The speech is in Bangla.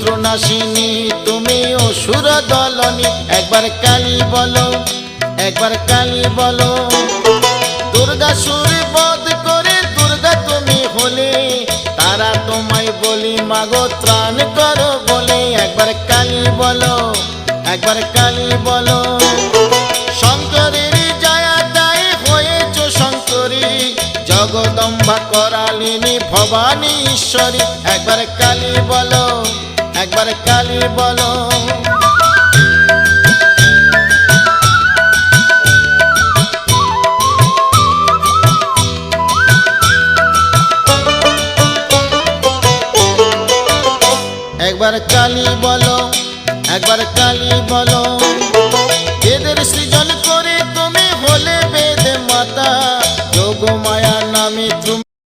শত্রুনাশিনী তুমি অসুর দলনী। একবার কালী বলো, একবার কালী বলো। দুর্গাসুর বধ করে দুর্গা তুমি হলে, তারা তোমায় বলি মাগো ত্রাণ করো বলে। একবার কালী বলো, একবার কালী বলো। শঙ্করের জয়াদায় হয়েছ শঙ্করী, জগদম্বা করালিনী ভবানী ঈশ্বরী। একবার কালী বলো, একবার কালী বলো। একবার কালী বলো, একবার কালী বলো।